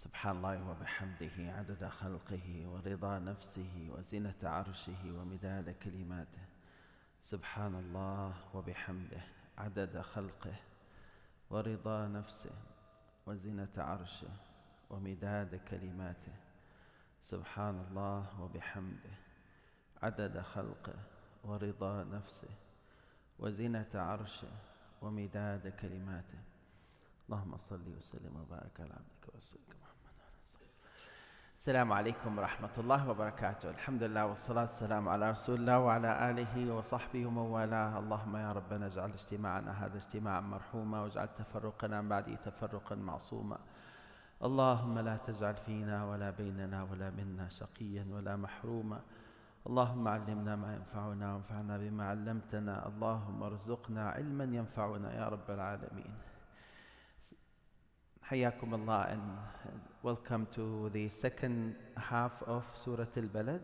سبحان الله وبحمده عدد خلقه ورضا نفسه وزنة عرشه ومداد كلماته. سبحان الله وبحمده عدد خلقه ورضا نفسه وزنة عرشه ومداد كلماته. سبحان الله وبحمده عدد خلقه ورضا نفسه وزنة عرشه ومداد كلماته. اللهم صل وسلم وبارك على عبدك ورسولك محمد. السلام عليكم ورحمة الله وبركاته. الحمد لله والصلاة والسلام على رسول الله وعلى آله وصحبه ومن والاه. اللهم يا ربنا اجعل اجتماعنا هذا اجتماعا مرحوما واجعل تفرقنا من بعده تفرقا معصوما. اللهم لا تجعل فينا ولا بيننا ولا منا شقيا ولا محروما. اللهم علمنا ما ينفعنا وانفعنا بما علمتنا. اللهم ارزقنا علما ينفعنا يا رب العالمين. حياكم Allah and welcome to the second half of Surah Al-Balad.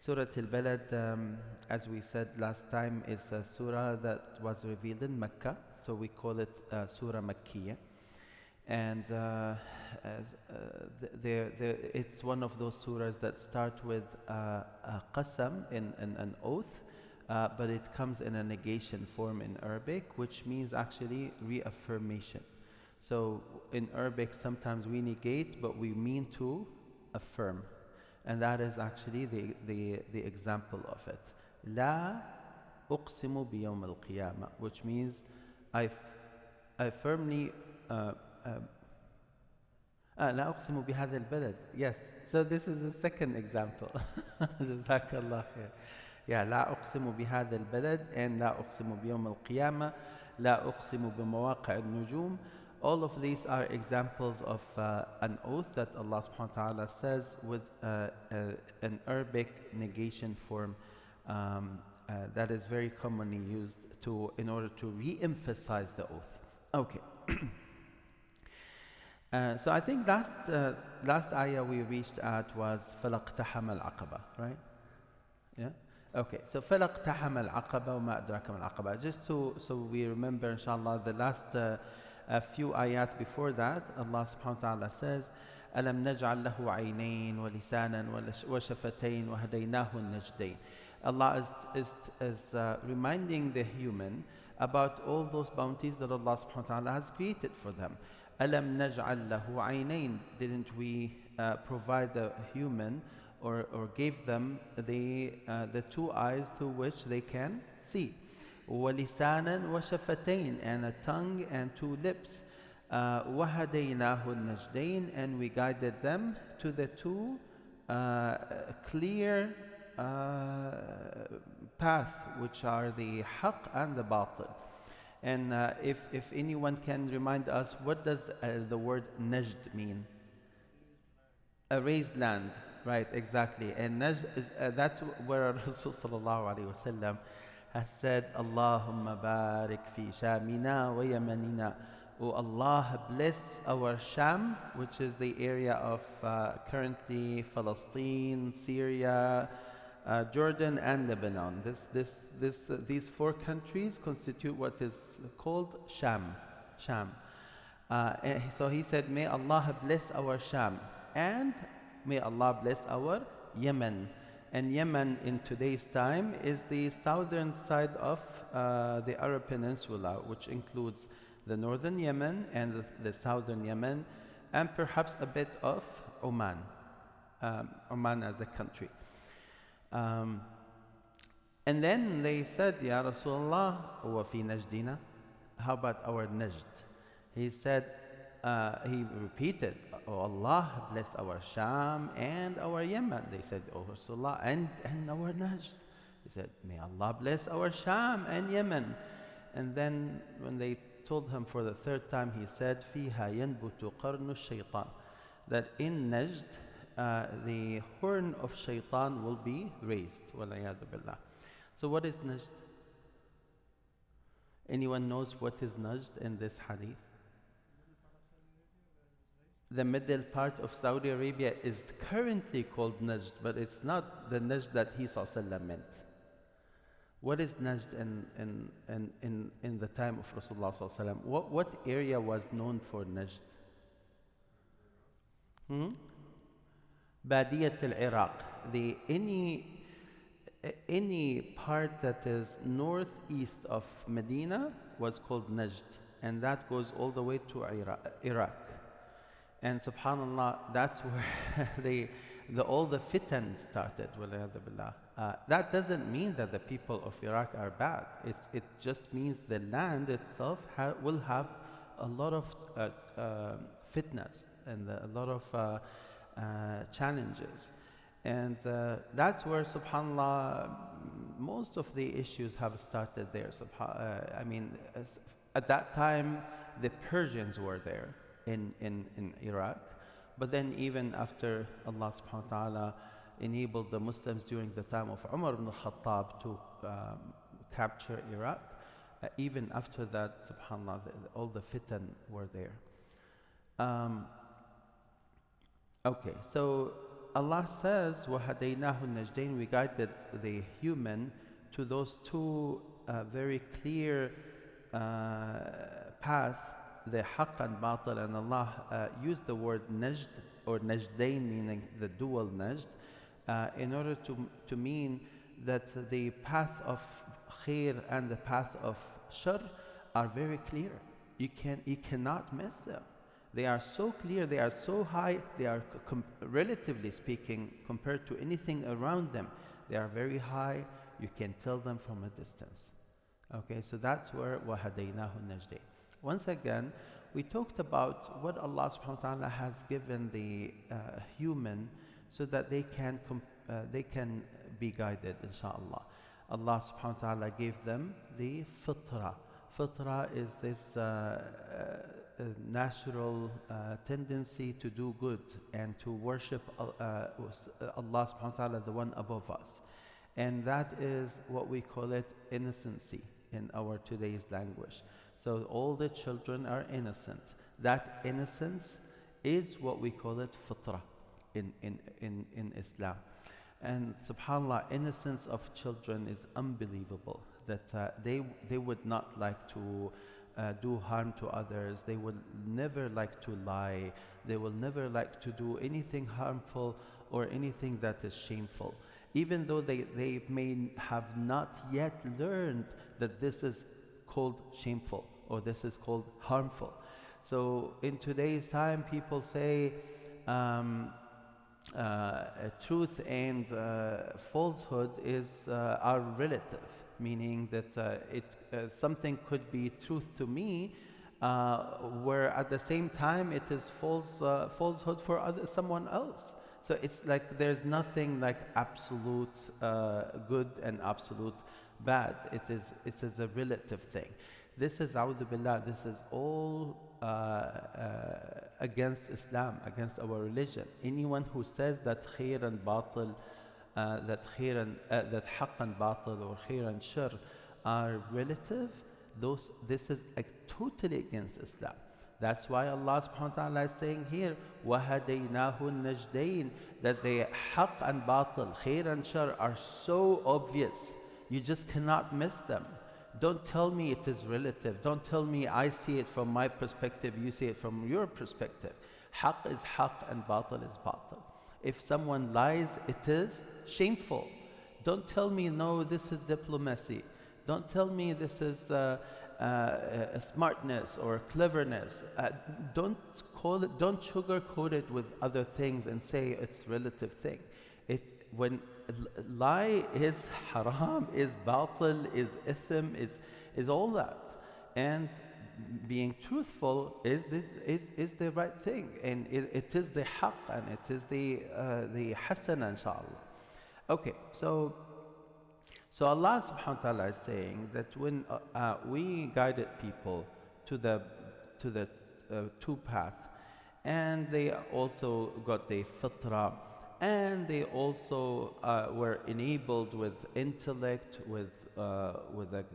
Surah Al-Balad, as we said last time, is a surah that was revealed in Mecca, so we call it Surah Makkiyah. And it's one of those surahs that start with a qasam, an oath, but it comes in a negation form in Arabic, which means actually reaffirmation. So in Arabic, sometimes we negate, but we mean to affirm. And that is actually the example of it. La uqsimu biyawm al-qiyamah, which means I firmly لا أقسم بهذا البلد. Yes, so this is the second example. جزاك الله خير. Yeah, لا أقسم بهذا البلد and لا أقسم بيوم القيامة, لا أقسم بمواقع النجوم. All of these are examples of an oath that Allah subhanahu wa ta'ala says with an Arabic negation form that is very commonly used in order to re-emphasize the oath. Okay. So I think last ayah we reached at was فَلَقْتَحَمَ الْعَقَبَةِ, right? Yeah? Okay, so فَلَقْتَحَمَ الْعَقَبَةِ وَمَا أَدْرَكَ مَا الْعَقَبَةِ. Just so we remember, inshallah, the last few ayat before that, Allah subhanahu wa ta'ala says, أَلَمْ نَجْعَلْ لَهُ عَيْنَيْن وَلِسَانًا وَشَفَتَيْن وَهَدَيْنَاهُ النَّجْدَيْن. Allah is reminding the human about all those bounties that Allah subhanahu wa ta'ala has created for them. أَلَمْ نَجْعَلْ لَهُ عَيْنَيْن. Didn't we provide the human or gave them the two eyes through which they can see? وَلِسَانًا وَشَفَتَيْن, and a tongue and two lips. وَهَدَيْنَاهُ النَّجْدَيْن, and we guided them to the two clear path, which are the haqq and the batil. And if anyone can remind us, what does the word najd mean? A raised land, right? Exactly. And najd, that's where Rasul sallallahu alaihi wasallam has said, Allahumma barik fi shamina wa yamanina. Oh Allah, bless our Sham, which is the area of currently Palestine, Syria, Jordan and Lebanon. These four countries constitute what is called Sham. So he said, may Allah bless our Sham, and may Allah bless our Yemen. And Yemen in today's time is the southern side of the Arab Peninsula, which includes the northern Yemen and the southern Yemen, and perhaps a bit of Oman, Oman as the country. And then they said, Ya Rasulullah, wa fi najdina, how about our najd? He said, he repeated, oh Allah, bless our Sham and our Yemen. They said, oh Rasulullah, and our najd. He said, may Allah bless our Sham and Yemen. And then when they told him for the third time, he said, فِيهَا يَنْبُتُ قَرْنُ الشَّيْطَانِ, that in najd, the horn of shaitan will be raised. Walayadu billah. So what is najd? Anyone knows what is najd in this hadith? The middle part of Saudi Arabia is currently called najd, but it's not the najd that he sallallahu meant. What is najd in the time of Rasulullah sallallahu? What area was known for najd? Hmm? Badiyat al-Iraq. The any part that is northeast of Medina was called Najd, and that goes all the way to Iraq. And subhanallah, that's where all the fitan started. Billah. That doesn't mean that the people of Iraq are bad. It just means the land itself will have a lot of fitnas and a lot of challenges. And that's where, subhanallah, most of the issues have started there. I mean, at that time, the Persians were there in Iraq. But then even after Allah subhanahu wa ta'ala enabled the Muslims during the time of Umar ibn al-Khattab to capture Iraq, even after that, subhanallah, all the fitan were there. Okay, so Allah says, وَهَدَيْنَاهُ النَّجْدَيْنِ, we guided the human to those two very clear paths, the haqq and batil, and Allah used the word najd or najdain, meaning the dual najd, in order to mean that the path of khair and the path of shar are very clear. You cannot miss them. They are so clear, they are so high, they are relatively speaking, compared to anything around them, they are very high. You can tell them from a distance. Okay, so that's where وَهَدَيْنَاهُ النَّجْدَيْنِ. Once again, we talked about what Allah subhanahu wa ta'ala has given the human so that they can be guided, inshallah. Allah subhanahu wa ta'ala gave them the fitrah. Fitrah is this natural tendency to do good and to worship Allah subhanahu wa ta'ala, the one above us. And that is what we call it innocency in our today's language. So all the children are innocent. That innocence is what we call it fitrah in Islam. And subhanallah, innocence of children is unbelievable. That they would not like to do harm to others. They will never like to lie. They will never like to do anything harmful or anything that is shameful. Even though they may have not yet learned that this is called shameful or this is called harmful. So in today's time, people say truth and falsehood are relative, meaning that something could be truth to me, where at the same time it is falsehood for someone else. So it's like there's nothing like absolute good and absolute bad. It is a relative thing. This is, a'udhu billah, this is all against Islam, against our religion. Anyone who says that khair and batil, that haqq and batil or khair and shar are relative, this is totally against Islam. That's why Allah subhanahu wa ta'ala is saying here, وَهَدَيْنَاهُ النَّجْدَيْنِ, that the haqq and batil, khair and shar, are so obvious. You just cannot miss them. Don't tell me it is relative. Don't tell me I see it from my perspective, you see it from your perspective. Haqq is haqq and batil is batil. If someone lies, it is shameful. Don't tell me, no, this is diplomacy. Don't tell me this is smartness or cleverness. Don't sugarcoat it with other things and say it's relative thing. When lie is haram, is batil, is ithm, is all that. And being truthful is the right thing, and it is the haqq, and it is the hasana, inshallah. Okay, so Allah subhanahu wa ta'ala is saying that when we guided people to the two paths, and they also got the fitrah, and they also were enabled with intellect, with a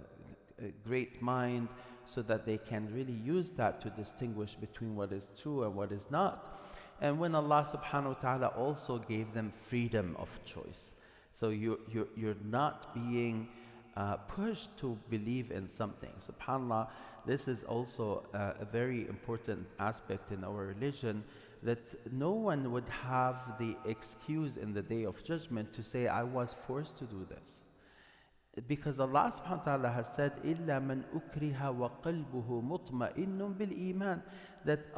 great mind, so that they can really use that to distinguish between what is true and what is not. And when Allah subhanahu wa ta'ala also gave them freedom of choice. So you're not being pushed to believe in something. SubhanAllah, this is also a very important aspect in our religion, that no one would have the excuse in the day of judgment to say, I was forced to do this. Because Allah subhanahu wa ta'ala has said, إِلَّا مَنْ أُكْرِهَ وَقَلْبُهُ مُطْمَئِنٌ بِالْإِيمَانِ, that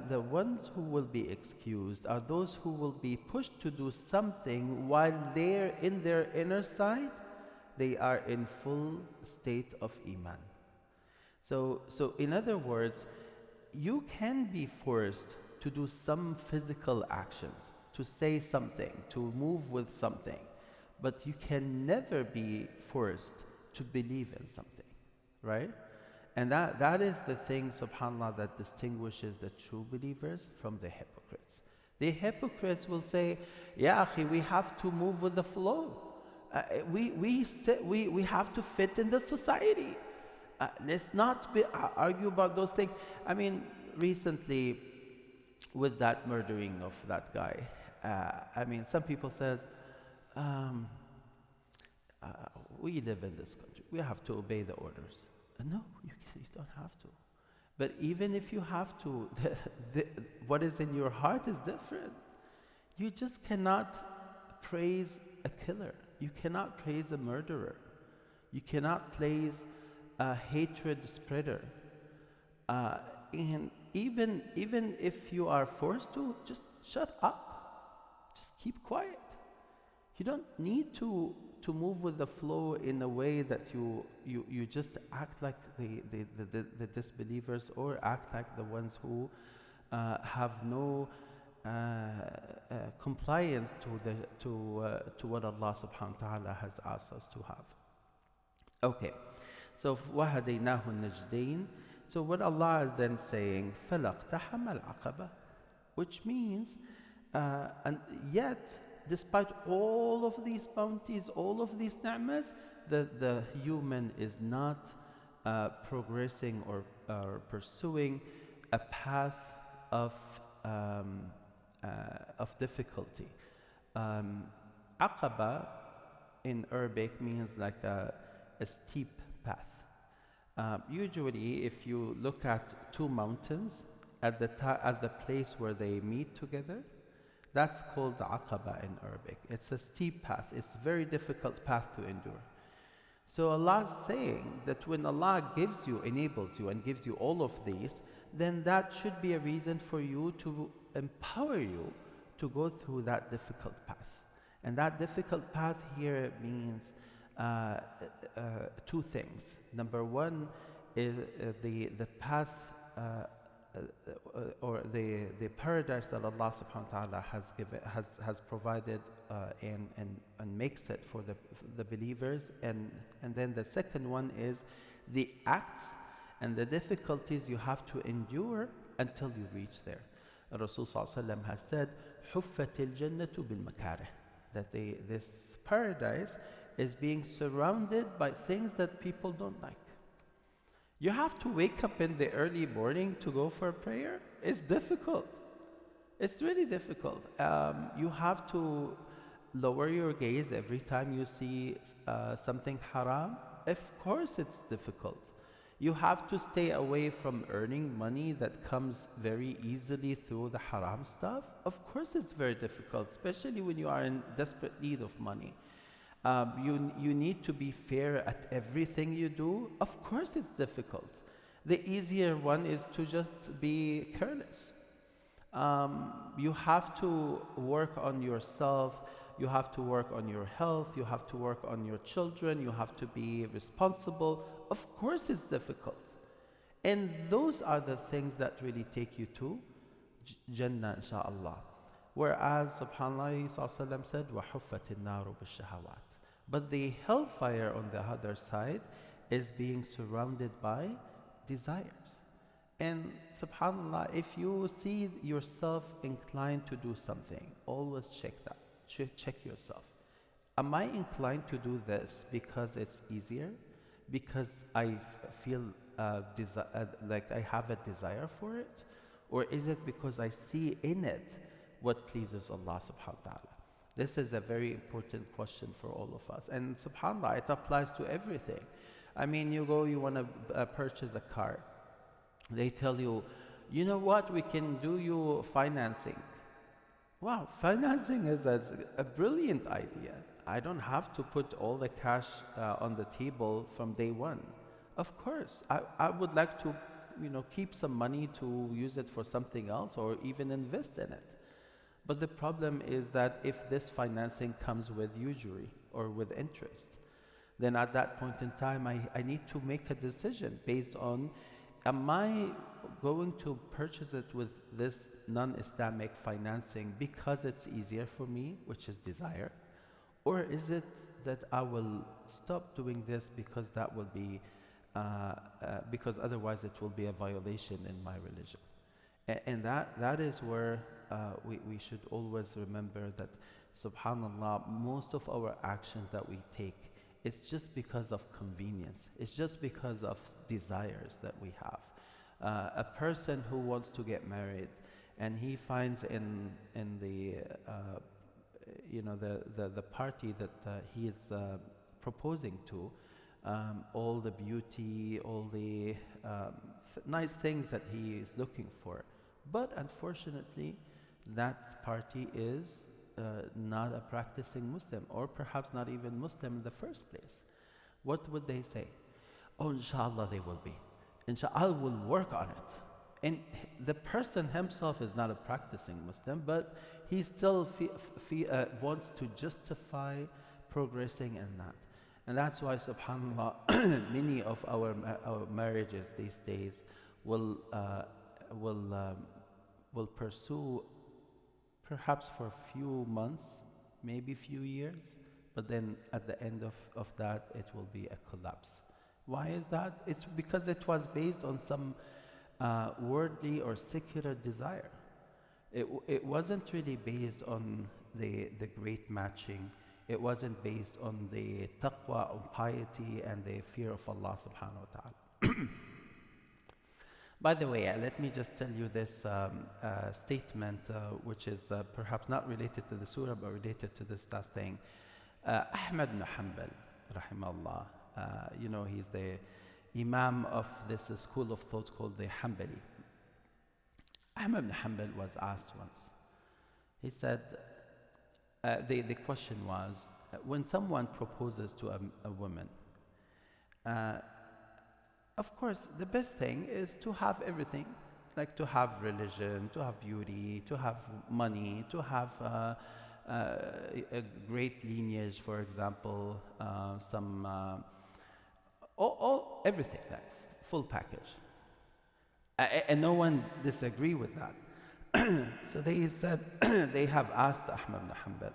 the ones who will be excused are those who will be pushed to do something while they're in their inner side, they are in full state of Iman. So in other words, you can be forced to do some physical actions, to say something, to move with something, but you can never be forced to believe in something, right? And that is the thing, subhanAllah, that distinguishes the true believers from the hypocrites. The hypocrites will say, Ya akhi, we have to move with the flow. We have to fit in the society. Let's not argue about those things. I mean, recently, with that murdering of that guy, I mean, some people says, we live in this country. We have to obey the orders. No, you don't have to. But even if you have to, what is in your heart is different. You just cannot praise a killer. You cannot praise a murderer. You cannot praise a hatred spreader. And even if you are forced to, just shut up. Just keep quiet. You don't need to move with the flow in a way that you just act like the disbelievers, or act like the ones who have no compliance to what Allah subhanahu wa ta'ala has asked us to have. Okay, so وَهَدَيْنَاهُ النَّجْدَيْنِ. So what Allah is then saying, فَلَقْتَحَمَ الْعَقَبَةِ, which means, and yet, despite all of these bounties, all of these ni'mas, the human is not progressing or pursuing a path of difficulty. Aqaba in Arabic means like a steep path. Usually, if you look at two mountains at the place where they meet together, that's called Aqaba in Arabic. It's a steep path. It's a very difficult path to endure. So Allah is saying that when Allah gives you, enables you, and gives you all of these, then that should be a reason for you to empower you to go through that difficult path. And that difficult path here means two things. Number one is the path or the paradise that Allah subhanahu wa ta'ala has provided and makes it for the believers, and then the second one is the acts and the difficulties you have to endure until you reach there. Rasul sallallahu alaihi wasallam has said, حُفَّتِ الْجَنَّةُ بِالْمَكَارِهِ, that this paradise is being surrounded by things that people don't like. You have to wake up in the early morning to go for a prayer. It's difficult. It's really difficult. You have to lower your gaze every time you see something haram. Of course it's difficult. You have to stay away from earning money that comes very easily through the haram stuff. Of course it's very difficult, especially when you are in desperate need of money. You need to be fair at everything you do. Of course it's difficult. The easier one is to just be careless. You have to work on yourself. You have to work on your health. You have to work on your children. You have to be responsible. Of course it's difficult. And those are the things that really take you to Jannah, inshaAllah. Whereas, subhanAllah, Sallallahu said, وَحُفَّتِ النَّارُ بِالشَّهَوَاتِ. But the hellfire on the other side is being surrounded by desires. And subhanAllah, if you see yourself inclined to do something, always check that. Check yourself. Am I inclined to do this because it's easier? Because I feel like I have a desire for it? Or is it because I see in it what pleases Allah subhanahu wa ta'ala? This is a very important question for all of us. And subhanAllah, it applies to everything. I mean, you want to purchase a car. They tell you, You know what? We can do you financing. Wow, financing is a brilliant idea. I don't have to put all the cash on the table from day one. Of course, I would like to, keep some money to use it for something else or even invest in it. But the problem is that if this financing comes with usury or with interest, then at that point in time, I need to make a decision based on, am I going to purchase it with this non-Islamic financing because it's easier for me, which is desire? Or is it that I will stop doing this because that will be, because otherwise it will be a violation in my religion? And that is where we should always remember that, subhanallah, most of our actions that we take, it's just because of convenience. It's just because of desires that we have. A person who wants to get married, and he finds in the the party that he is proposing to, all the beauty, all the nice things that he is looking for. But unfortunately, that party is not a practicing Muslim, or perhaps not even Muslim in the first place. What would they say? Oh, inshallah they will be. Inshallah, I will work on it. And the person himself is not a practicing Muslim, but he still wants to justify progressing in that. And that's why, subhanAllah, many of our marriages these days will pursue perhaps for a few months, maybe few years, but then at the end of that, it will be a collapse. Why is that? It's because it was based on some worldly or secular desire. It wasn't really based on the great matching. It wasn't based on the taqwa, on piety, and the fear of Allah subhanahu wa ta'ala. By the way, let me just tell you this statement, which is perhaps not related to the surah, but related to this last thing. Ahmad ibn Hanbal, rahimahullah, he's the imam of this school of thought called the Hanbali. Ahmad ibn Hanbal was asked once. He said, the question was, when someone proposes to a woman, of course, the best thing is to have everything, like to have religion, to have beauty, to have money, to have a great lineage, for example, everything, like full package. And no one disagree with that. So they said, they have asked Ahmad ibn Hanbal,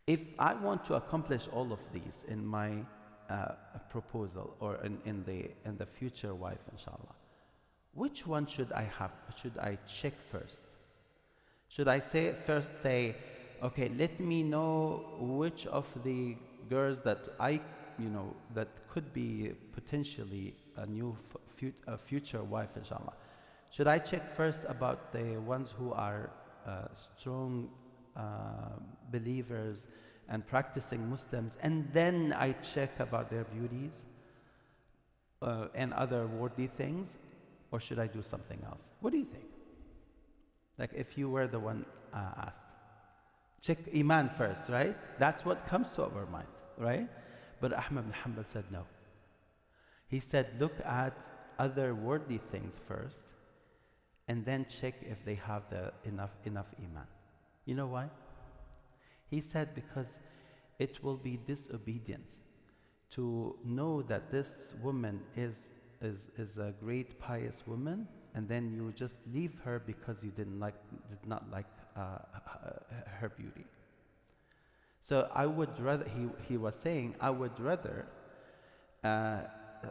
if I want to accomplish all of these in my proposal or in the future wife, inshallah, which one should I have? Should I check first? Should I first say, okay, let me know which of the girls that that could be potentially a future wife, inshallah. Should I check first about the ones who are strong believers and practicing Muslims, and then I check about their beauties and other worldly things, or should I do something else? What do you think? Like if you were the one asked. Check Iman first, right? That's what comes to our mind, right? But Ahmad ibn Hanbal said no. He said, look at other worldly things first, and then check if they have enough Iman. You know why? He said, because it will be disobedience to know that this woman is a great pious woman, and then you just leave her because you did not like her beauty. So I would rather, he was saying, I would rather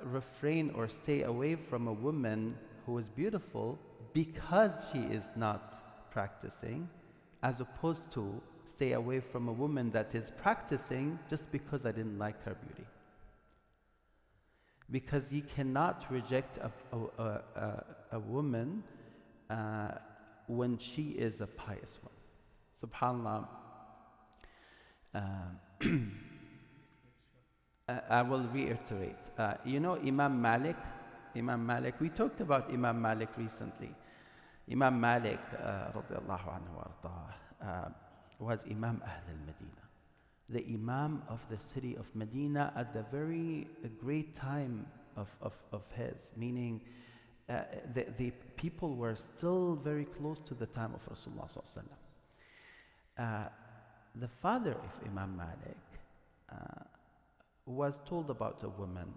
refrain or stay away from a woman who is beautiful because she is not practicing, as opposed to stay away from a woman that is practicing just because I didn't like her beauty. Because you cannot reject a woman when she is a pious one. SubhanAllah. I will reiterate. Imam Malik, Imam Malik. We talked about Imam Malik recently. Imam Malik, radiallahu anhu ardah, was Imam Ahl al-Medina, the Imam of the city of Medina at the very great time of his, meaning the people were still very close to the time of Rasulullah sallallahu alaihi wasallam. The father of Imam Malik was told about a woman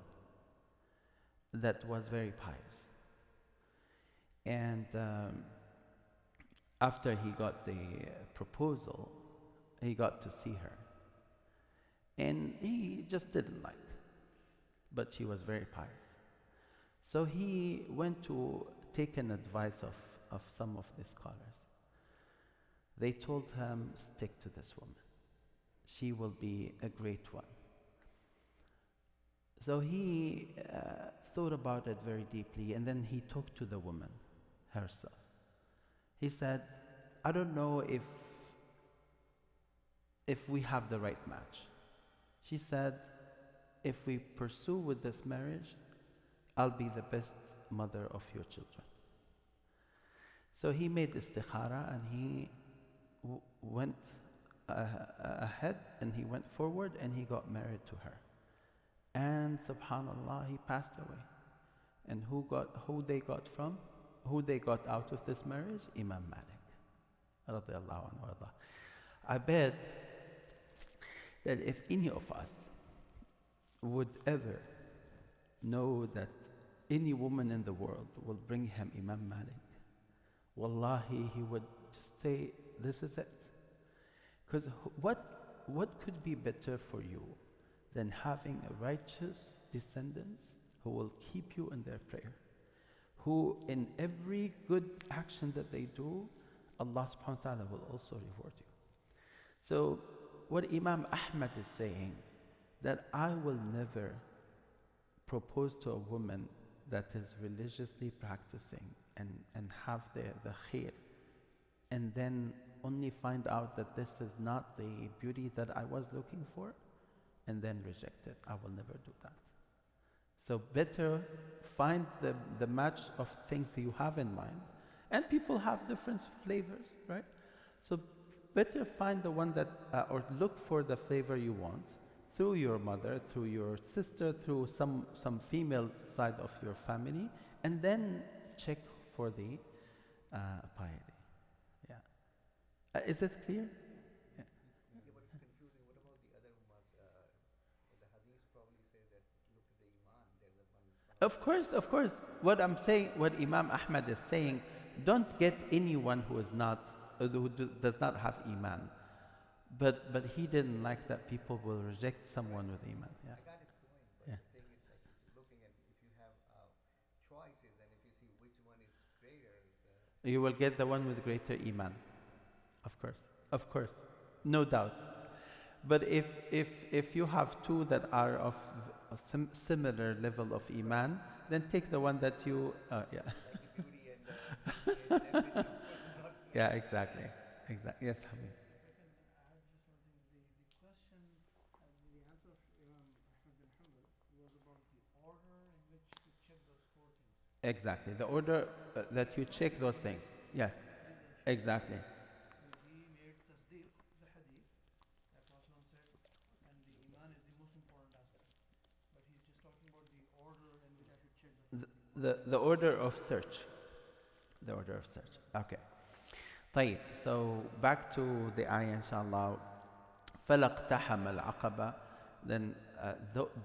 that was very pious. And after he got the proposal, he got to see her. And he just didn't like, but she was very pious. So he went to take an advice of some of the scholars. They told him, stick to this woman. She will be a great one. So he thought about it very deeply, and then he talked to the woman herself. He said, I don't know if we have the right match. She said, if we pursue with this marriage, I'll be the best mother of your children. So he made istikhara, and he went ahead, and he went forward, and he got married to her. And subhanallah, he passed away. And who they got out of this marriage? Imam Malik, radiallahu anhu ardah. I bet that if any of us would ever know that any woman in the world will bring him Imam Malik, wallahi, he would just say, this is it. Because what could be better for you than having a righteous descendants who will keep you in their prayer, who in every good action that they do, Allah subhanahu wa ta'ala will also reward you. So what Imam Ahmad is saying, that I will never propose to a woman that is religiously practicing and have the khair, and then only find out that this is not the beauty that I was looking for, and then reject it. I will never do that. So better find the match of things you have in mind. And people have different flavors, right? So better find the one that, or look for the flavor you want through your mother, through your sister, through some female side of your family, and then check for the piety. Yeah. Is it clear? Of course. What I'm saying, what Imam Ahmad is saying, don't get anyone who is not, who does not have iman. But he didn't like that people will reject someone with iman. Yeah. I got his point, but Yeah. the thing is like looking at if you have choices and if you see which one is greater. You will get the one with greater iman. Of course, no doubt. But if you have two that are of a similar level of iman, then take the one that you, yeah. Like the beauty and everything, of course, not. Yeah, exactly. Yes, Habib. Exactly. The order that you check those things. Yes. Exactly. The order of search. The order of search. Okay. طيب. So back to the ayah, inshallah. فَلَقْتَحَمَ الْعَقَبَةِ. Then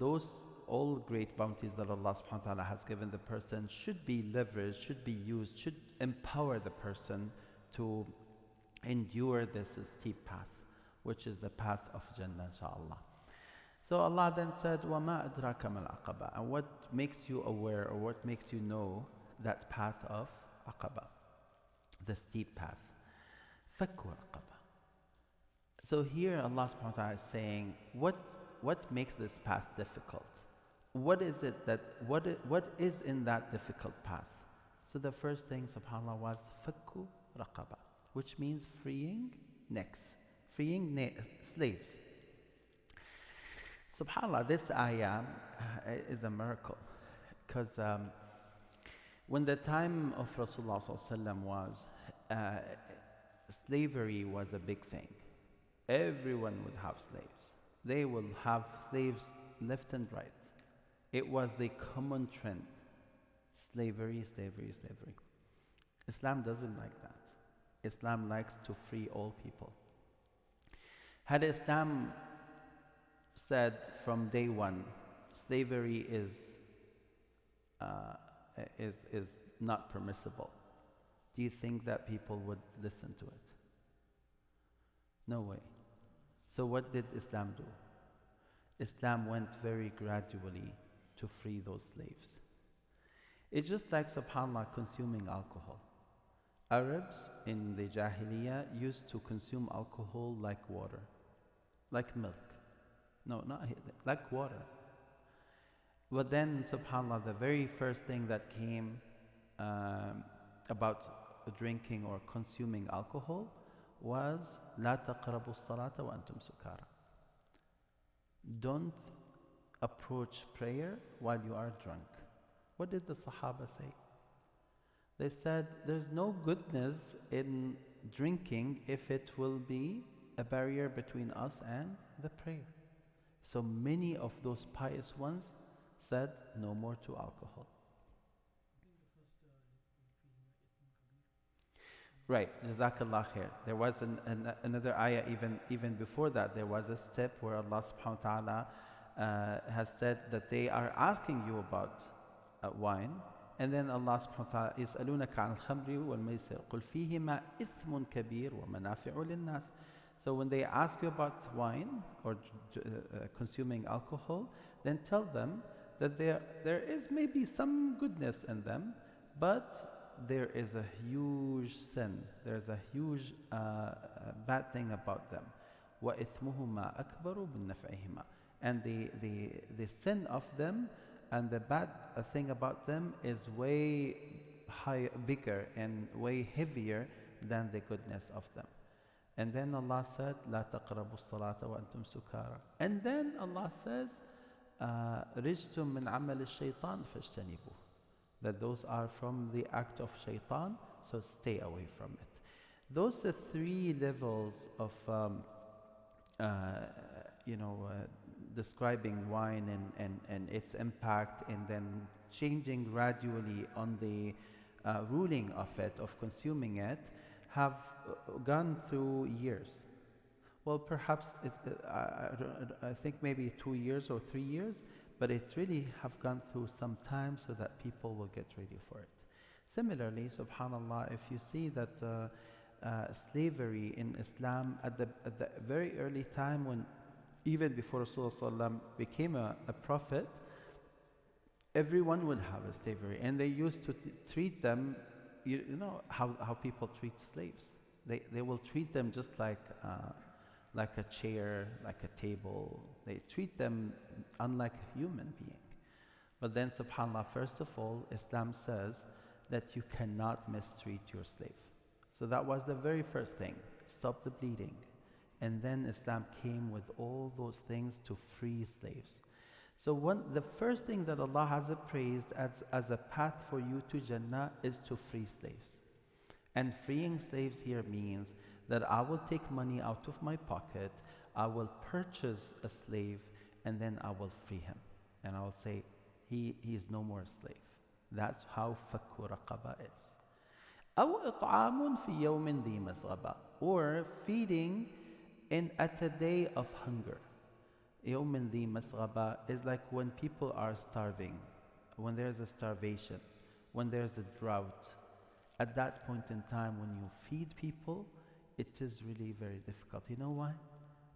those all great bounties that Allah subhanahu wa ta'ala has given the person should be leveraged, should be used, should empower the person to endure this steep path, which is the path of Jannah, inshallah. So Allah then said, وَمَا أَدْرَاكَ مَا الْعَقَبَةِ. And what makes you aware, or what makes you know that path of Aqaba, the steep path? فَكُّ رَقَبَةِ. So here Allah subhanahu wa ta'ala is saying, what makes this path difficult? What is it that, what is in that difficult path? So the first thing, subhanAllah, was فَكُّ رَقَبَةِ, which means freeing necks, freeing slaves. SubhanAllah, this ayah is a miracle, because When the time of Rasulullah ﷺ was, slavery was a big thing. Everyone would have slaves. They will have slaves left and right. It was the common trend. Slavery, slavery, slavery. Islam doesn't like that. Islam likes to free all people. Had Islam said from day one, slavery is not permissible, do you think that people would listen to it? No way. So what did Islam do? Islam went very gradually to free those slaves. It's just like, subhanAllah, consuming alcohol. Arabs in the Jahiliyyah used to consume alcohol like water, like milk. No, not like water. But then, subhanAllah, the very first thing that came about drinking or consuming alcohol was لا تقربوا الصلاة وأنتم سكارى. Don't approach prayer while you are drunk. What did the Sahaba say? They said, there's no goodness in drinking if it will be a barrier between us and the prayer. So many of those pious ones said no more to alcohol. Right, Jazakallah khair. There was another ayah even before that. There was a step where Allah subhanahu wa ta'ala has said that they are asking you about wine. And then Allah subhanahu wa ta'ala يسألونك عن الخمر والميسر قل فيهما إثم كبير ومنافع للناس. So when they ask you about wine or consuming alcohol, then tell them that there is maybe some goodness in them, but there is a huge sin. There's a huge bad thing about them. وَإِثْمُهُمَا أَكْبَرُ بِالنَّفْعِهِمَا. And the sin of them and the bad thing about them is way bigger and way heavier than the goodness of them. And then Allah said, لا تقربوا الصلاة وأنتم سكارى. And then Allah says, رجتم من عمل الشيطان فاجتنبوه. That those are from the act of shaitan, so stay away from it. Those are three levels of, describing wine and its impact, and then changing gradually on the ruling of it, of consuming it, have gone through years. Well, perhaps I think maybe 2 years or 3 years, but it really have gone through some time so that people will get ready for it. Similarly, subhanAllah, if you see that slavery in Islam at the very early time, when even before Rasulullah became a prophet, everyone would have a slavery, and they used to treat them, you know how people treat slaves. They will treat them just like a chair, like a table. They treat them unlike a human being. But then, subhanAllah, first of all, Islam says that you cannot mistreat your slave. So that was the very first thing. Stop the bleeding. And then Islam came with all those things to free slaves. So the first thing that Allah has praised as a path for you to Jannah is to free slaves. And freeing slaves here means that I will take money out of my pocket, I will purchase a slave, and then I will free him. And I will say, he is no more a slave. That's how fakku raqaba is. أو إطعام في يوم ذي مسغبة, or feeding at a day of hunger. يوم ذي مسغبة is like when people are starving, when there's a starvation, when there's a drought. At that point in time, when you feed people, it is really very difficult. You know why?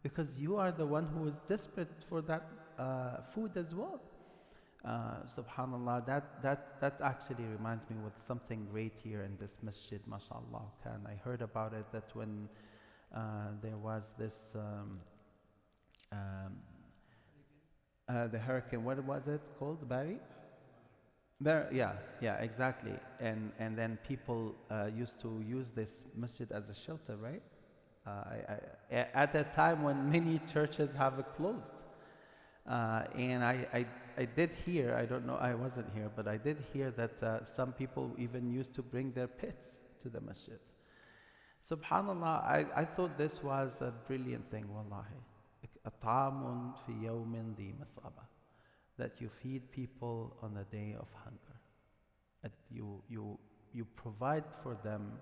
Because you are the one who is desperate for that food as well. Subhanallah, that actually reminds me with something great here in this masjid, mashallah. I heard about it that when there was this the hurricane, what was it called? Barry? Yeah, exactly. And then people used to use this masjid as a shelter, right? At a time when many churches have closed. And I did hear, I don't know, I wasn't here, but I did hear that some people even used to bring their pets to the masjid. Subhanallah, I thought this was a brilliant thing, wallahi. أطعام في يوم ذي مسغبة. That you feed people on a day of hunger. That you provide for them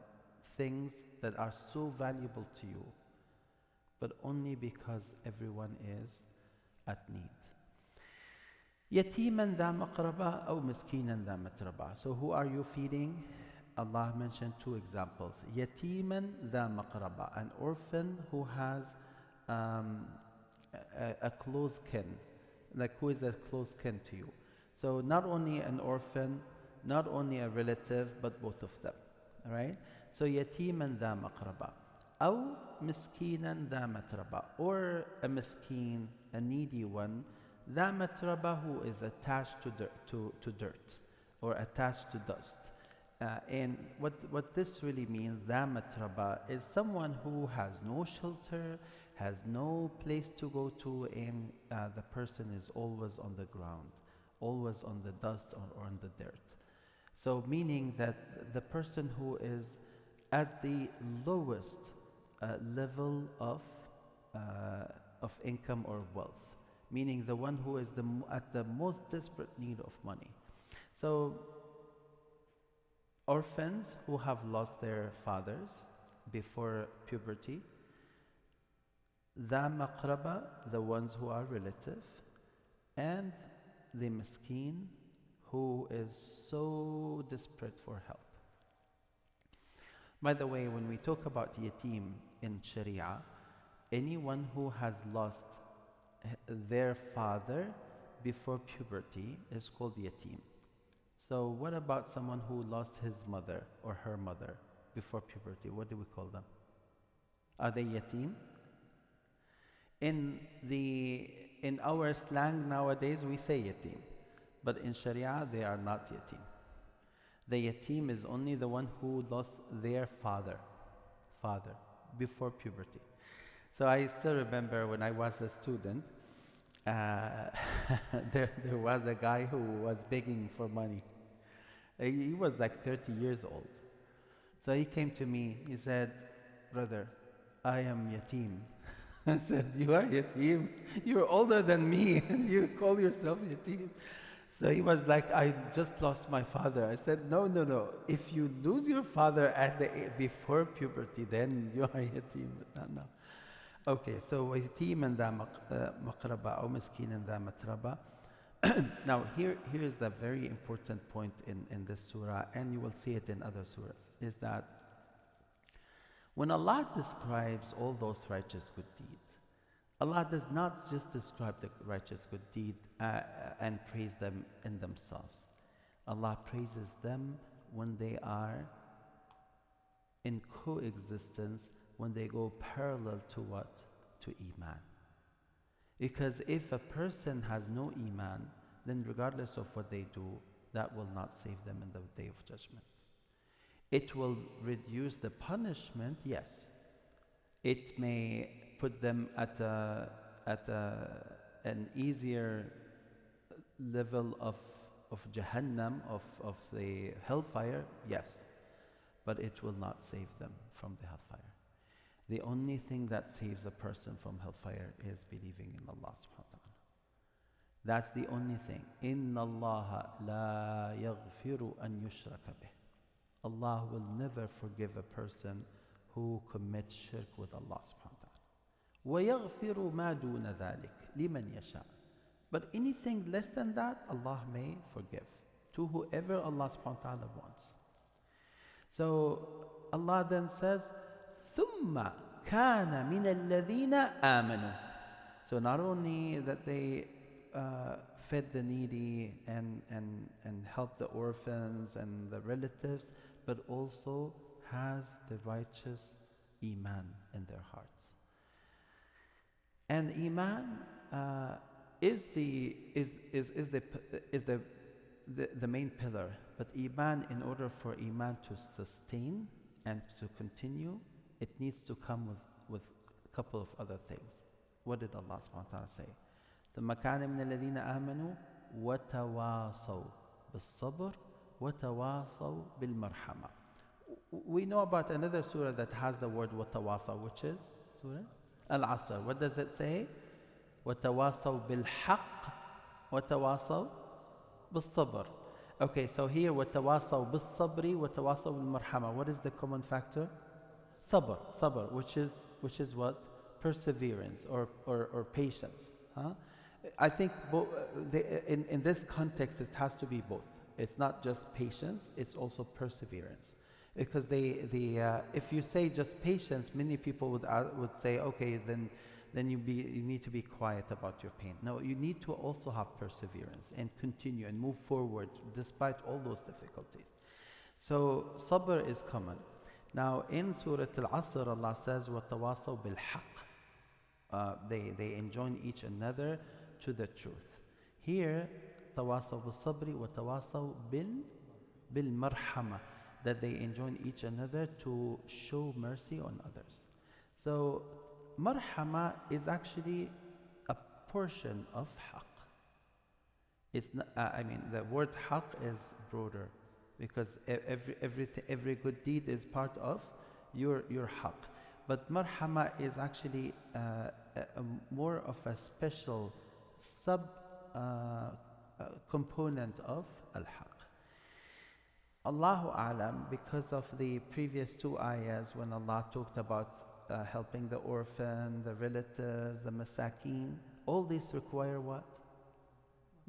things that are so valuable to you, but only because everyone is at need. يتيما ذا مقربة أو مسكينا ذا متربة. So who are you feeding? Allah mentioned two examples. يتيما ذا مقربة, an orphan who has a close kin, like who is a close kin to you. So not only an orphan, not only a relative, but both of them. All right? So يتيما ذا مقربة أو مسكينا ذا متربة, or a miskin, a needy one, ذا متربة, who is attached to dirt or attached to dust. And what this really means, ذا متربة, is someone who has no shelter, has no place to go to, and the person is always on the ground, always on the dust or on the dirt. So meaning that the person who is at the lowest level of income or wealth, meaning the one who is at the most desperate need of money. So orphans who have lost their fathers before puberty, ذا مقربة, the ones who are relative, and the miskin who is so desperate for help. By the way, when we talk about yatim in Sharia, anyone who has lost their father before puberty is called yatim. So what about someone who lost his mother or her mother before puberty? What do we call them? Are they yatim? In our slang nowadays, we say yatim. But in Sharia, they are not yatim. The yatim is only the one who lost their father before puberty. So I still remember when I was a student, there was a guy who was begging for money. He was like 30 years old. So he came to me, he said, "Brother, I am yatim." I said, "You are yatim? You're older than me and you call yourself yatim?" So he was like, "I just lost my father." I said, No. If you lose your father before puberty, then you are yatim. No. Okay, so yatim ذا مقربة أو مسكين ذا متربة. Now here is the very important point in this surah, and you will see it in other surahs, is that when Allah describes all those righteous good deeds, Allah does not just describe the righteous good deed and praise them in themselves. Allah praises them when they are in coexistence, when they go parallel to what? To Iman. Because if a person has no Iman, then regardless of what they do, that will not save them in the day of judgment. It will reduce the punishment, yes. It may put them at an easier level of Jahannam, of the hellfire, yes. But it will not save them from the hellfire. The only thing that saves a person from hellfire is believing in Allah subhanahu wa ta'ala. That's the only thing. إِنَّ اللَّهَ لَا يَغْفِرُ أَن يُشْرَكَ بِهِ. Allah will never forgive a person who commits shirk with Allah subhanahu wa ta'ala. وَيَغْفِرُ مَا دُونَ ذَلِكَ لِمَنْ يَشَاءُ. But anything less than that, Allah may forgive to whoever Allah subhanahu wa ta'ala wants. So Allah then says, ثُمَّ كَانَ مِنَ الَّذِينَ آمَنُوا. So not only that they fed the needy and helped the orphans and the relatives, but also has the righteous Iman in their hearts. And Iman is the main pillar. But Iman, in order for Iman to sustain and to continue, it needs to come with a couple of other things. What did Allah subhanahu wa ta'ala say? ثم كان من الذين آمنوا وتواصوا بالصبر وتواصوا بالمرحمة. We know about another surah that has the word وتواصوا, which is Surah Al-Asr. What does it say? وتواصوا بالحق وتواصوا بالصبر. Okay, so here وتواصوا بالصبر وتواصوا بالمرحمة. What is the common factor? Sabr, which is what? Perseverance or patience. Huh? I think in this context it has to be both. It's not just patience, it's also perseverance. Because if you say just patience, many people would say, okay, then you need to be quiet about your pain. No, you need to also have perseverance and continue and move forward despite all those difficulties. So sabr is common. Now in Surah Al-Asr, Allah says, وَتَوَاصَوْا بِالْحَقِّ. They enjoin each another to the truth. Here, تَوَاصَوْا بِالصَّبْرِ وَتَوَاصَوْا بِالْمَرْحَمَةِ, that they enjoin each another to show mercy on others. So marhama is actually a portion of haqq. It's not, the word haqq is broader, because every good deed is part of your haqq. But marhama is actually more of a special sub component of al-haqq. Allahu A'lam, because of the previous two ayahs when Allah talked about helping the orphan, the relatives, the masakeen, all these require what?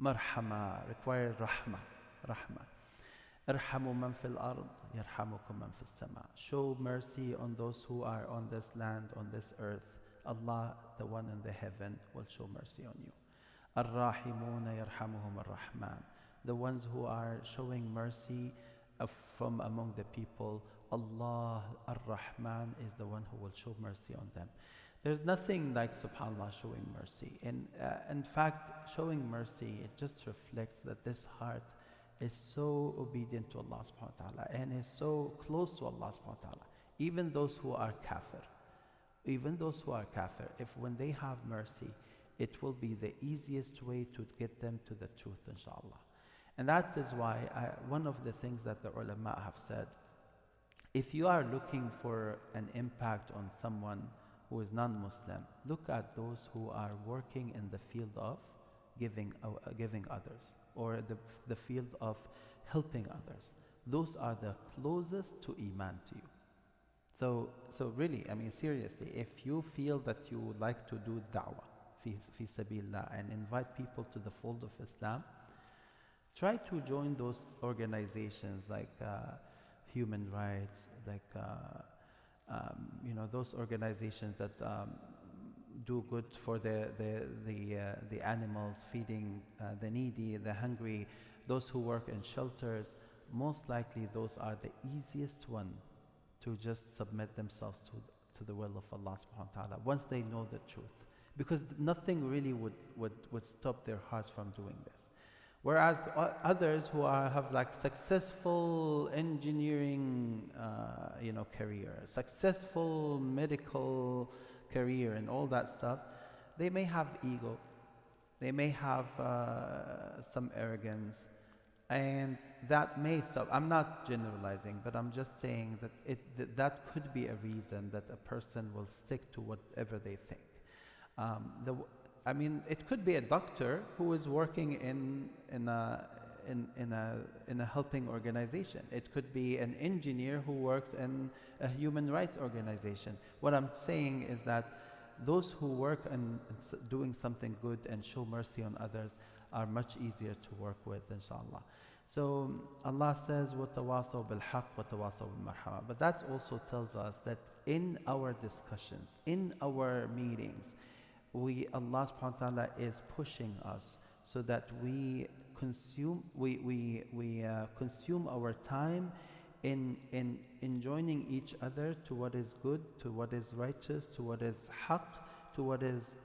Marhama, require rahmah. Irhamu man fil ard, yarhamukum man fis sama. Show mercy on those who are on this land, on this earth. Allah, the one in the heaven, will show mercy on you. Ar-Rahimuna yarhamuhum ar-Rahman. The ones who are showing mercy from among the people, Allah ar-Rahman is the one who will show mercy on them. There's nothing like, subhanAllah, showing mercy. In fact, showing mercy, it just reflects that this heart is so obedient to Allah subhanahu wa ta'ala and is so close to Allah subhanahu wa ta'ala. Even those who are kafir, if when they have mercy, it will be the easiest way to get them to the truth, inshallah. And that is why one of the things that the ulama have said, if you are looking for an impact on someone who is non-Muslim, look at those who are working in the field of giving others, or the field of helping others. Those are the closest to Iman to you. So really, seriously, if you feel that you would like to do da'wah fi sabilillah and invite people to the fold of Islam, try to join those organizations like human rights, like those organizations that do good for the animals, feeding the needy, the hungry, those who work in shelters. Most likely those are the easiest one to just submit themselves to the will of Allah subhanahu wa ta'ala once they know the truth, because nothing really would stop their hearts from doing this. Whereas others who have like successful engineering career, successful medical career and all that stuff, they may have ego, they may have some arrogance, and that may stop. I'm not generalizing, but I'm just saying that that could be a reason that a person will stick to whatever they think. It could be a doctor who is working in a helping organization. It could be an engineer who works in a human rights organization. What I'm saying is that those who work in doing something good and show mercy on others are much easier to work with, inshallah. So Allah says, وَتَوَاصَوْا بِالْحَقِّ وَتَوَاصَوْا بِالْمَرْحَمَةِ. But that also tells us that in our discussions, in our meetings, Allah subhanahu wa ta'ala is pushing us so that we consume our time in joining each other to what is good, to what is righteous, to what is haqq, to what is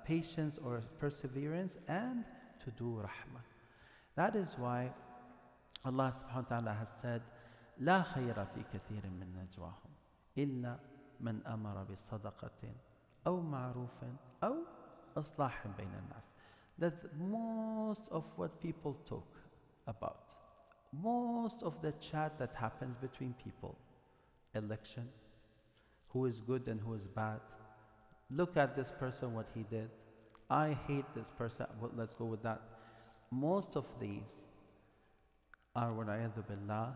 patience or perseverance, and to do rahmah. That is why Allah subhanahu wa ta'ala has said, لا خير في كثير من نجواهم إلا من أمر بصدقة أو معروف أو إصلاح بين الناس. That's most of what people talk about. Most of the chat that happens between people. Election, who is good and who is bad. Look at this person, what he did. I hate this person. Well, let's go with that. Most of these are, وَالْعِيَاذُ بِاللَّهِ,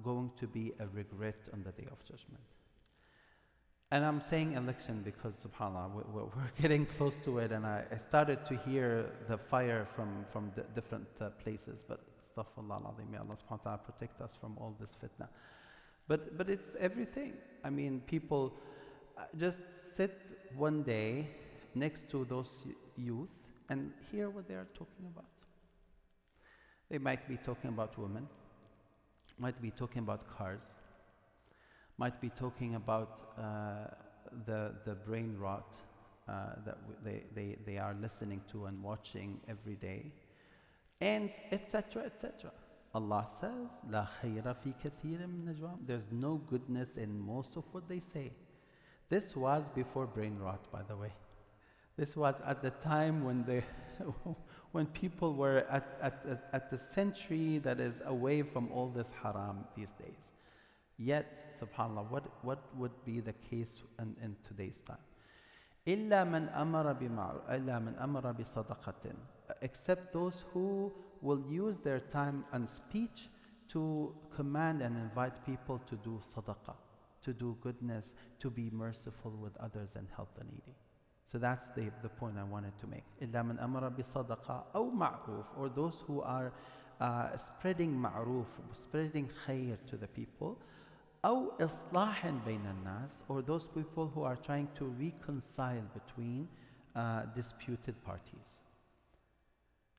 going to be a regret on the Day of Judgment. And I'm saying election because, subhanAllah, we're getting close to it, and I started to hear the fire from different places. But astaghfirullah al-azim, may Allah subhanahu wa ta'ala protect us from all this fitna. But it's everything. I mean, people just sit one day next to those youth and hear what they are talking about. They might be talking about women, might be talking about cars, might be talking about the brain rot that they are listening to and watching every day, and etc. etc. Allah says, "La khayra fi kathirin min najwahum." There's no goodness in most of what they say. This was before brain rot, by the way. This was at the time when people were at the century that is away from all this haram these days. Yet, subhanAllah, what would be the case in today's time? إِلَّا مَنْ أَمَرَ بِصَدَقَةٍ, except those who will use their time and speech to command and invite people to do sadaqah, to do goodness, to be merciful with others and help the needy. So that's the point I wanted to make. إِلَّا مَنْ أَمَرَ بِصَدَقَةٍ أَوْ مَعْرُوفٍ, or those who are spreading ma'roof, spreading khair to the people, أَوْ إِصْلَاحٍ بَيْنَ النَّاسِ, or those people who are trying to reconcile between disputed parties.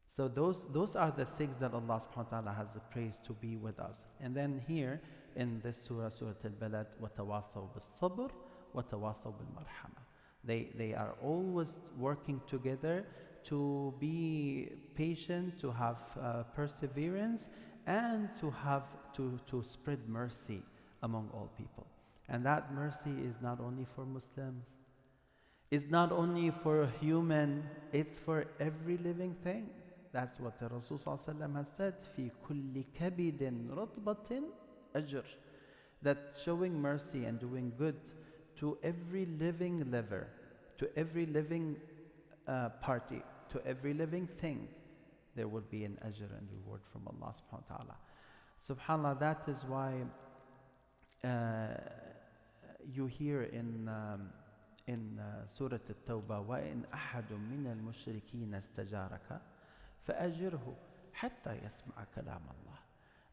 So those are the things that Allah subhanahu wa ta'ala has praised to be with us. And then here in this surah, Surah Al-Balad, وَتَوَاصَوْا بِالصَّبْرِ وَتَوَاصَوْا بِالْمَرْحَمَةِ. They are always working together to be patient, to have perseverance, and to spread mercy among all people. And that mercy is not only for Muslims, it's not only for human, it's for every living thing. That's what the Rasul ﷺ has said, في كل كبد رطبة أجر, that showing mercy and doing good to every living liver, to every living party, to every living thing, there will be an ajr and reward from Allah subhanahu wa ta'ala. SubhanAllah, that is why you hear in Surah At-Tawbah, وَإِنْ أَحَدٌ مِّنَ الْمُشْرِكِينَ اسْتَجَارَكَ فَأَجِرْهُ حَتَّى يَسْمَعَ كَلَامَ اللَّهِ.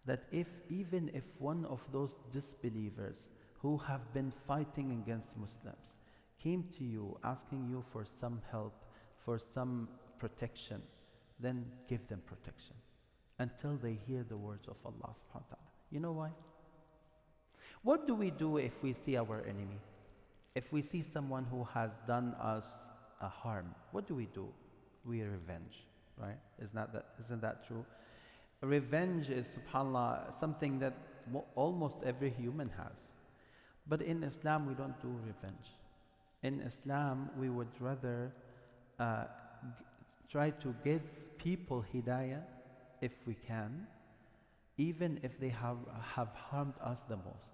That even if one of those disbelievers who have been fighting against Muslims came to you asking you for some help, for some protection, then give them protection until they hear the words of Allah subhanahu wa ta'ala. You know why? What do we do if we see our enemy? If we see someone who has done us a harm, what do? We revenge, right? Isn't that true? Revenge is, subhanAllah, something that almost every human has. But in Islam, we don't do revenge. In Islam, we would rather try to give people hidayah if we can, even if they have harmed us the most.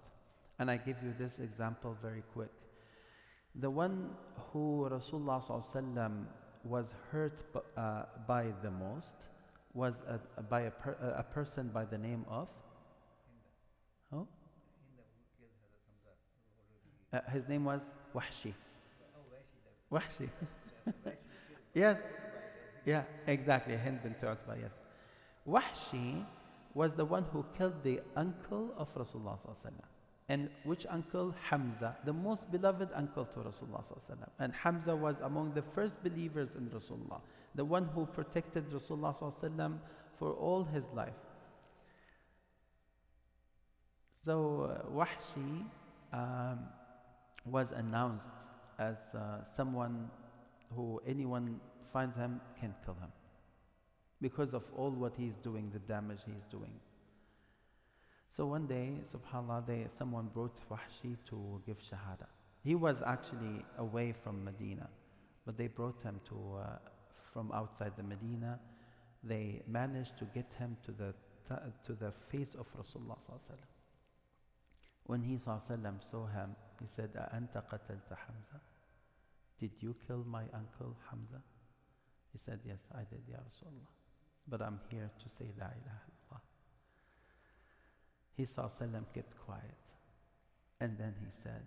And I give you this example very quick. The one who Rasulullah ﷺ was hurt by the most was by a person by the name of? Oh? His name was Wahshi. Wahshi. Yes. Yeah, exactly. Hind bint Utbah, yes. Wahshi was the one who killed the uncle of Rasulullah ﷺ. And which uncle? Hamza, the most beloved uncle to Rasulullah ﷺ. And Hamza was among the first believers in Rasulullah, the one who protected Rasulullah ﷺ for all his life. So Wahshi was announced as someone who anyone finds him can kill him because of all what he's doing, the damage he's doing. So one day, subhanAllah, someone brought Wahshi to give shahada. He was actually away from Medina, but they brought him to from outside the Medina. They managed to get him to the face of Rasulullah sallallahu alaihi wasallam. When he sallallahu alaihi wasallam saw him, he said, "Anta qatalta Hamza? Did you kill my uncle Hamza?" He said, "Yes, I did, Ya Rasulullah. But I'm here to say La ilaha illallah." He sallallahu alaihi wasallam kept quiet. And then he said,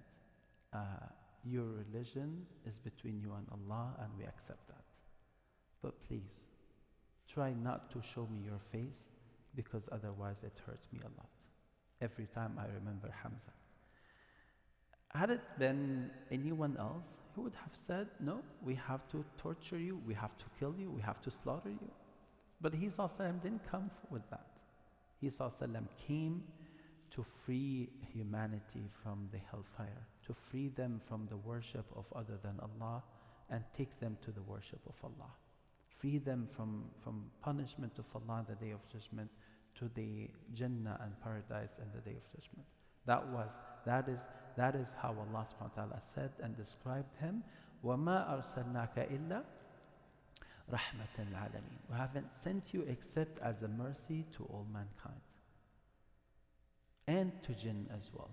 "Your religion is between you and Allah, and we accept that. But please, try not to show me your face, because otherwise it hurts me a lot. Every time I remember Hamza." Had it been anyone else, he would have said, "No, we have to torture you, we have to kill you, we have to slaughter you." But he ﷺ didn't come with that. He ﷺ came to free humanity from the hellfire, to free them from the worship of other than Allah and take them to the worship of Allah. Free them from punishment of Allah on the Day of Judgment to the Jannah and paradise and the Day of Judgment. That is how Allah subhanahu wa ta'ala said and described him. وَمَا أَرْسَلْنَاكَ إِلَّا رَحْمَةً لِلْعَالَمِينَ. We haven't sent you except as a mercy to all mankind. And to jinn as well.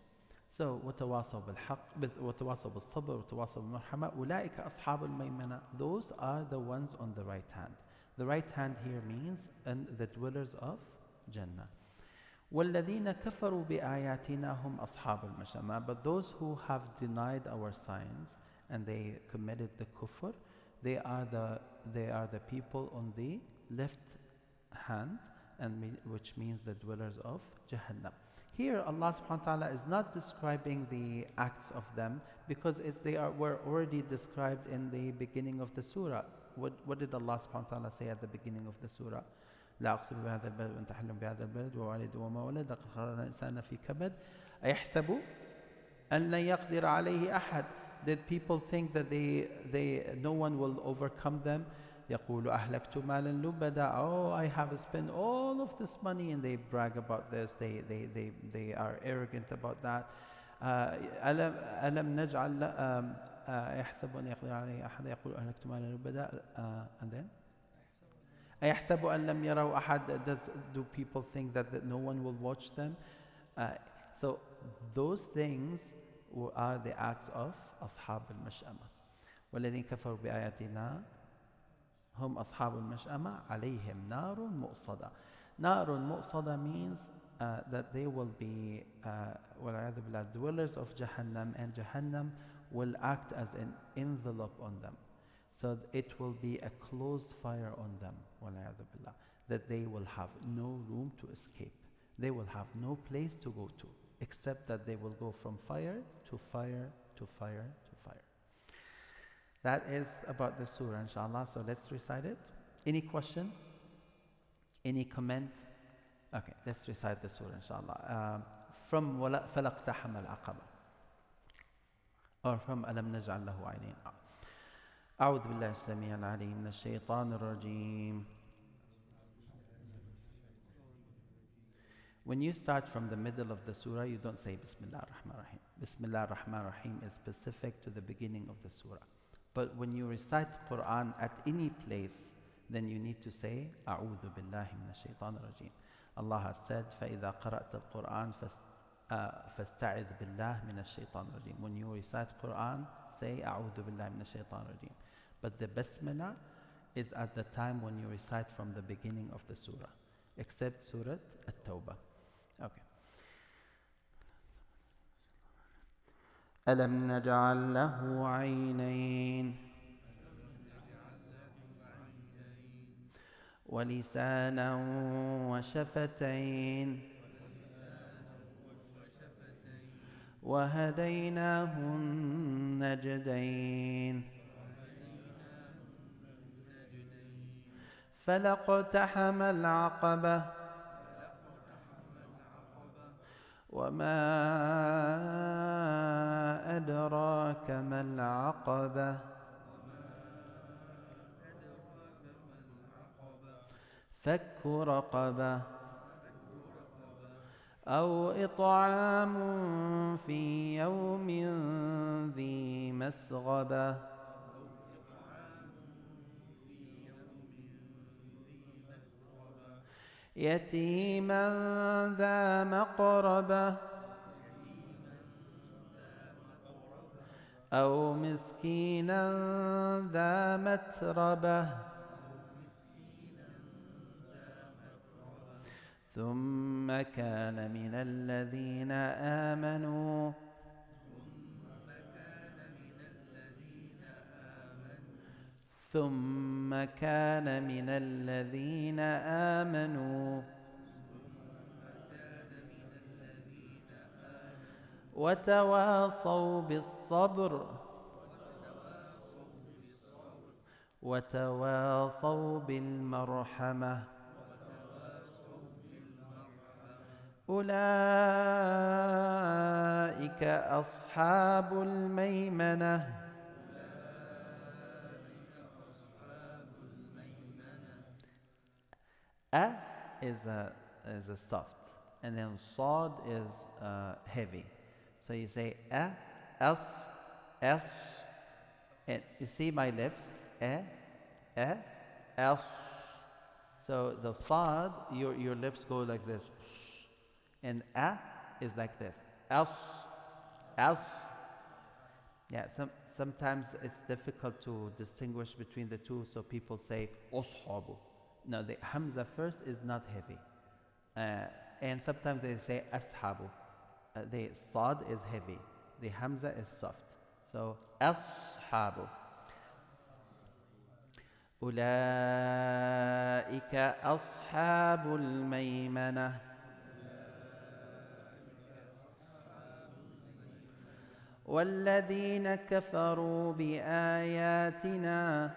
So, وَتَوَاصَوْا بِالْحَقِّ وَتَوَاصَوْا بِالصَّبْرِ وَتَوَاصَوْا بِالْمَرْحَمَةِ أُولَٰئِكَ أَصْحَابُ الْمَيْمَنَةِ. Those are the ones on the right hand. The right hand here means and the dwellers of Jannah. وَالَّذِينَ كَفَرُوا بِآيَاتِنَا هُمْ أَصْحَابُ الْمَشْأَمَةِ. But those who have denied our signs and they committed the kufr, they are the people on the left hand, and which means the dwellers of Jahannam. Here Allah subhanahu wa ta'ala is not describing the acts of them, because were already described in the beginning of the surah. What did Allah subhanahu wa ta'ala say at the beginning of the surah? لا أقسم بهذا البلد وأنت حل بهذا البلد ووالد وما ولد لقد خلقنا الإنسان في كبد أيحسب أن لن يقدر عليه أحد. Did people think that no one will overcome them? يقول أهلكت مالا لبدا. Oh, I have spent all of this money, and they brag about this. They are arrogant about that. ألم نجعل يحسب أن يقدر عليه أحد يقول أهلكت مالا لبدا. And then أيحسب أن لم يروا أحد. Do people think that no one will watch them? So those things are the acts of أصحاب المشأمة. والذين كفروا بآياتنا هم أصحاب المشأمة عليهم نار مؤصدة. نار مؤصدة means that they will be والعياذ بالله dwellers of Jahannam, and Jahannam will act as an envelope on them. So it will be a closed fire on them, والعياذ بالله, that they will have no room to escape. They will have no place to go to, except that they will go from fire to fire to fire to fire. That is about the surah, inshallah. So let's recite it. Any question? Any comment? Okay, let's recite the surah, inshallah. From فَلَقْتَحَمَ الْعَقَبَةِ, or from أَلَمْ نَجْعَلْ لَهُ عَيْنَيْنِ. أعوذ بالله السميع العليم من الشيطان الرجيم. When you start from the middle of the surah, you don't say Bismillah ar-Rahman ar-Rahim. Bismillah ar-Rahman ar-Rahim is specific to the beginning of the surah. But when you recite Quran at any place, then you need to say أعوذ بالله من الشيطان الرجيم. Allah has said فإذا قرأت القرآن فاستعذ بالله من الشيطان الرجيم. When you recite Quran, say أعوذ بالله من الشيطان الرجيم. But the Bismillah is at the time when you recite from the beginning of the surah, except Surah At-Tawbah. Okay. ألم نجعل له عينين ولسانا وشفتين وهديناه النجدين فلاقتحم العقبة وما أدراك ما العقبة فك رقبة أو إطعام في يوم ذي مسغبة يتيما ذا مقربة أو مسكينا ذا متربة ثم كان من الذين آمنوا ثم كان من الذين آمنوا وتواصوا بالصبر وتواصوا بالمرحمة أولئك أصحاب الميمنة. A is a soft, and then Sod is heavy. So you say A, S, S, and you see my lips, A, S. So the Sod, your lips go like this, and A is like this, S, S. Yeah, sometimes it's difficult to distinguish between the two, so people say Oshabu. No, the Hamza first is not heavy. And sometimes they say Ashabu. The Sad is heavy. The Hamza is soft. So Ashabu. أولئك أصحاب الميمنة والذين كفروا بآياتنا.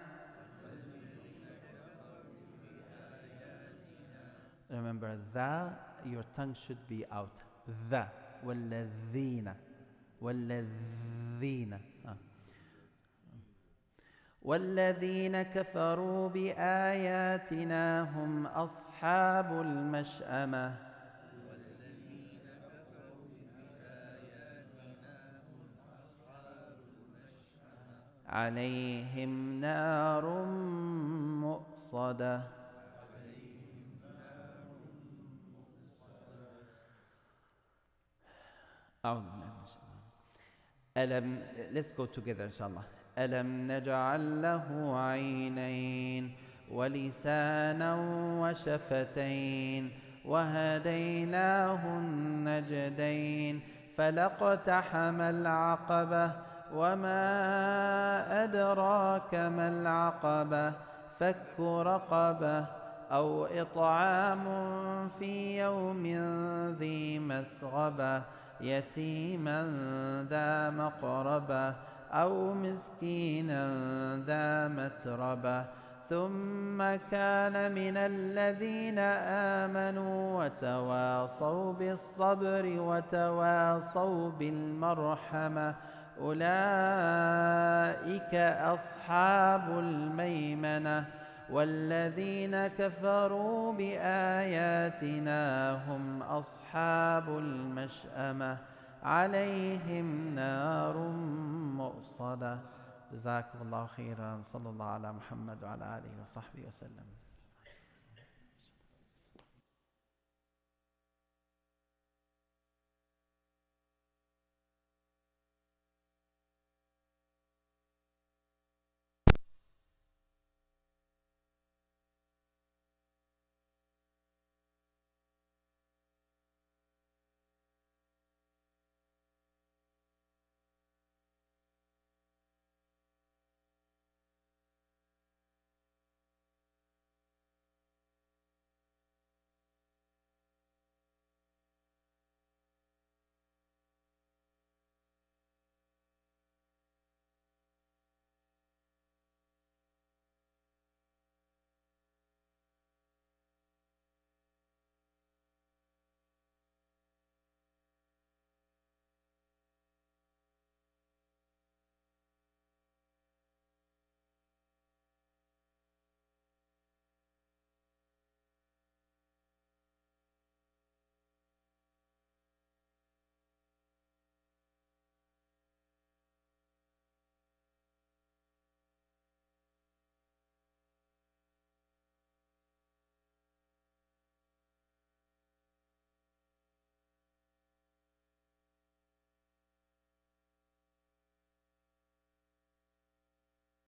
Remember, your tongue should be out. The, والذين, والذين. والذين كفروا بآياتنا هم أصحاب المشأمة عليهم نار مؤصدة. Let's go together inshallah. ألم نجعل له عينين ولسانا وشفتين وهديناه النجدين فلاقتحم العقبة وما أدراك ما العقبة فك رقبة أو إطعام في يوم ذي مسغبة يتيما ذا مقربة أو مسكينا ذا متربة ثم كان من الذين آمنوا وتواصوا بالصبر وتواصوا بالمرحمة أولئك أصحاب الميمنة والذين كفروا بآياتنا هم أصحاب المشأمة عليهم نار مؤصدة. جزاكم الله خيرا. صلى الله على محمد وعلى آله وصحبه وسلم.